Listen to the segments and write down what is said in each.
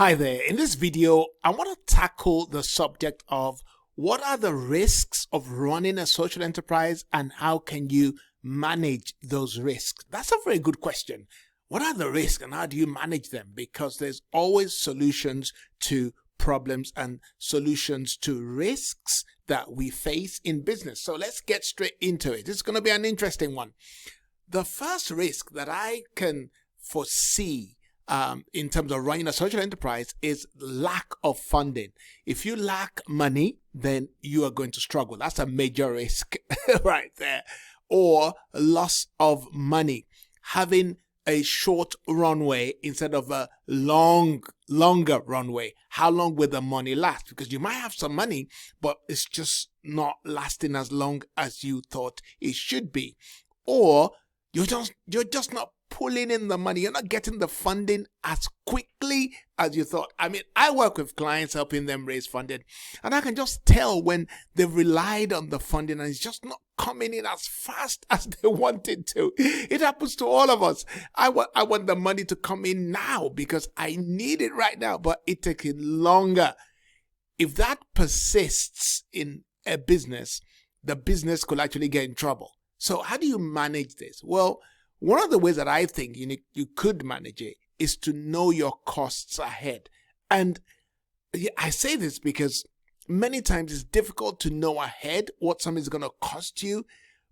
Hi there. In this video, I want to tackle the subject of what are the risks of running a social enterprise and how can you manage those risks? That's a very good question. What are the risks and how do you manage them? Because there's always solutions to problems and solutions to risks that we face in business. So let's get straight into it. It's going to be an interesting one. The first risk that I can foresee in terms of running a social enterprise is lack of funding. If you lack money, then you are going to struggle. That's a major risk right there. Or loss of money. Having a short runway instead of a longer runway. How long will the money last? Because you might have some money, but it's just not lasting as long as you thought it should be. Or you're just not pulling in the money. You're not getting the funding as quickly as you thought. I mean, I work with clients helping them raise funding, and I can just tell when they've relied on the funding and it's just not coming in as fast as they wanted to. It happens to all of us. I want the money to come in now because I need it right now, but it's taking longer. If that persists in a business, the business could actually get in trouble. So how do you manage this? Well, one of the ways that I think you could manage it is to know your costs ahead. And I say this because many times it's difficult to know ahead what something is going to cost you.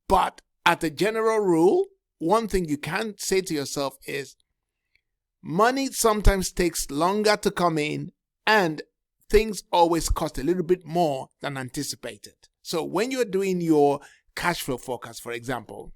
But as a general rule, one thing you can say to yourself is money sometimes takes longer to come in and things always cost a little bit more than anticipated. So when you're doing your cash flow forecast, for example,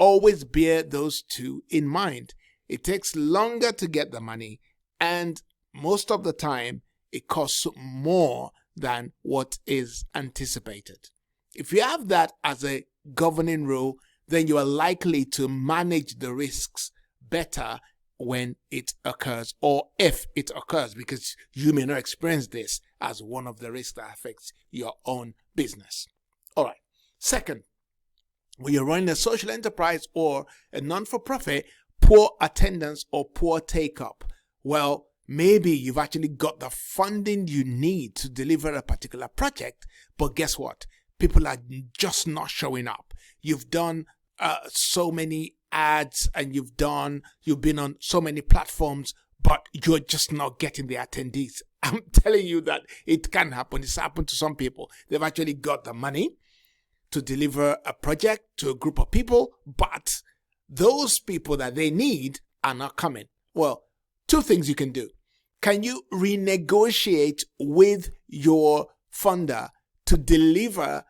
always bear those two in mind. It takes longer to get the money, and most of the time, it costs more than what is anticipated. If you have that as a governing rule, then you are likely to manage the risks better when it occurs, or if it occurs, because you may not experience this as one of the risks that affects your own business. All right. Second, when you're running a social enterprise or a non-for-profit, poor attendance or poor take-up. Well, maybe you've actually got the funding you need to deliver a particular project, but guess what? People are just not showing up. You've done so many ads and you've been on so many platforms, but you're just not getting the attendees. I'm telling you that it can happen. It's happened to some people. They've actually got the money to deliver a project to a group of people, but those people that they need are not coming. Well, two things you can do. Can you renegotiate with your funder to deliver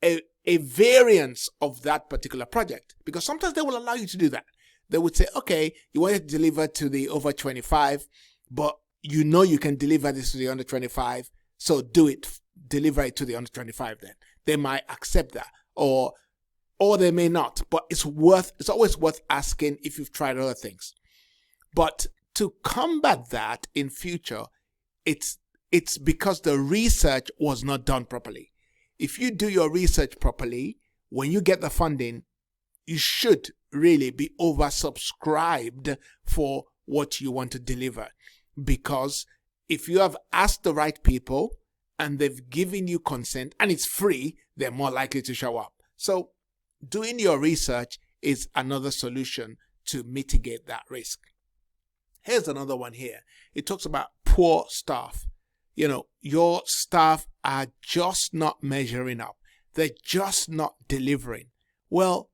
a variance of that particular project? Because sometimes they will allow you to do that. They would say, okay, you want to deliver to the over 25, but you know you can deliver this to the under 25, so do it. Deliver it to the under 25 then. They might accept that, or they may not, but it's always worth asking if you've tried other things. But to combat that in future, it's because the research was not done properly. If you do your research properly, when you get the funding, you should really be oversubscribed for what you want to deliver. Because if you have asked the right people, and they've given you consent and it's free, they're more likely to show up. So doing your research is another solution to mitigate that risk. Here's another one here. It talks about poor staff. You know, your staff are just not measuring up. They're just not delivering. Well,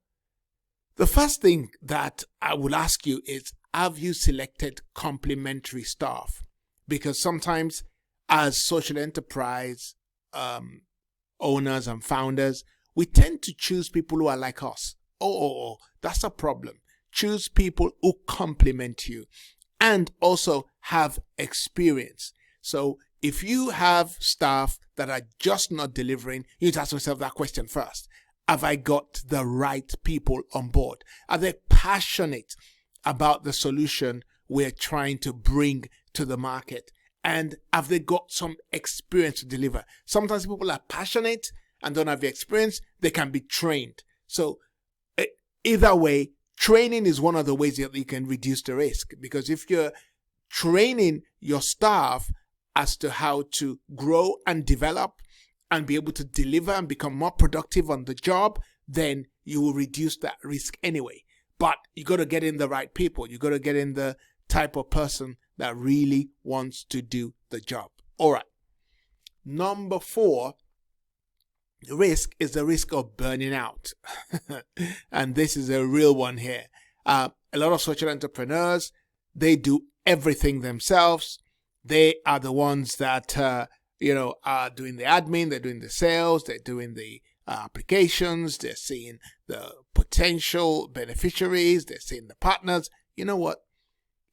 the first thing that I would ask you is, have you selected complementary staff? Because sometimes as social enterprise owners and founders, we tend to choose people who are like us. Oh, that's a problem. Choose people who complement you and also have experience. So if you have staff that are just not delivering, you need to ask yourself that question first. Have I got the right people on board? Are they passionate about the solution we're trying to bring to the market? And have they got some experience to deliver? Sometimes people are passionate and don't have the experience. They can be trained. So either way, training is one of the ways that you can reduce the risk. Because if you're training your staff as to how to grow and develop and be able to deliver and become more productive on the job, then you will reduce that risk anyway. But you got to get in the right people. You got to get in the type of person that really wants to do the job. All right. Number 4 risk is the risk of burning out. And this is a real one here. A lot of social entrepreneurs, they do everything themselves. They are the ones that, are doing the admin, they're doing the sales, they're doing the applications, they're seeing the potential beneficiaries, they're seeing the partners. You know what?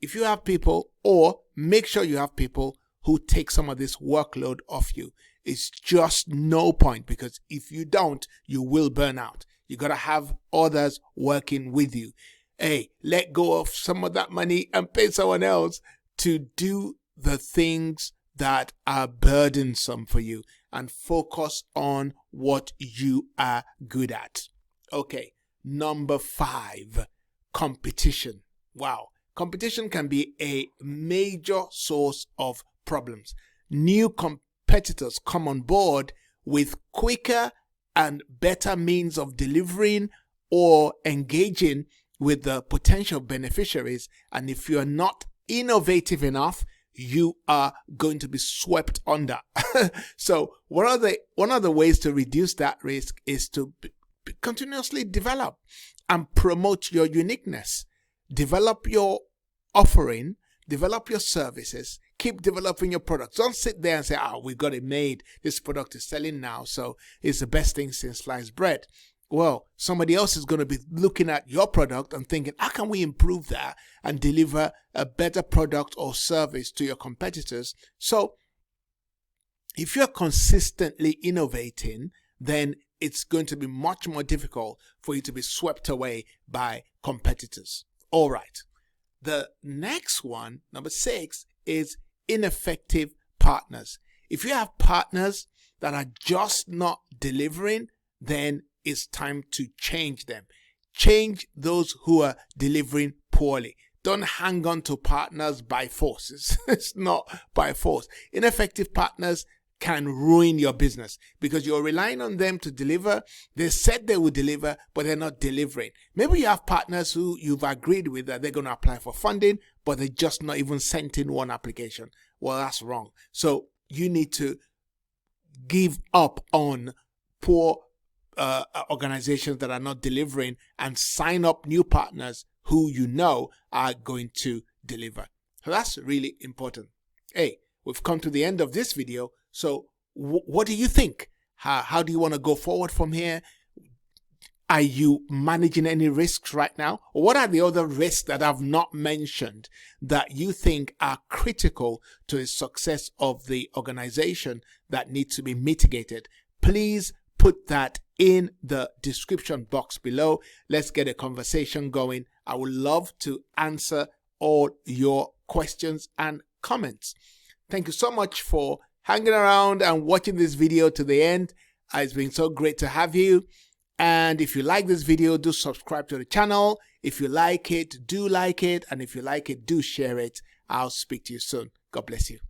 If you have people, or make sure you have people who take some of this workload off you, it's just no point, because if you don't, you will burn out. You got to have others working with you. Hey, let go of some of that money and pay someone else to do the things that are burdensome for you and focus on what you are good at. Okay, number 5, competition. Wow. Competition can be a major source of problems. New competitors come on board with quicker and better means of delivering or engaging with the potential beneficiaries. And if you're not innovative enough, you are going to be swept under. So one of the ways to reduce that risk is to continuously develop and promote your uniqueness. Develop your offering, develop your services, keep developing your products. Don't sit there and say, we've got it made. This product is selling now, so it's the best thing since sliced bread. Well, somebody else is going to be looking at your product and thinking, how can we improve that and deliver a better product or service to your competitors? So if you're consistently innovating, then it's going to be much more difficult for you to be swept away by competitors. All right. The next one, number 6, is ineffective partners. If you have partners that are just not delivering, then it's time to change them. Change those who are delivering poorly. Don't hang on to partners by force. It's not by force. Ineffective partners can ruin your business because you're relying on them to deliver. They said they would deliver, but they're not delivering. Maybe you have partners who you've agreed with that they're going to apply for funding, but they're just not even sent in one application. Well, that's wrong. So you need to give up on poor organizations that are not delivering and sign up new partners who you know are going to deliver. So that's really important. Hey, we've come to the end of this video. So what do you think? How do you want to go forward from here? Are you managing any risks right now? Or what are the other risks that I've not mentioned that you think are critical to the success of the organization that need to be mitigated? Please put that in the description box below. Let's get a conversation going. I would love to answer all your questions and comments. Thank you so much for hanging around and watching this video to the end. It's been so great to have you. And if you like this video, do subscribe to the channel. If you like it, do like it. And if you like it, do share it. I'll speak to you soon. God bless you.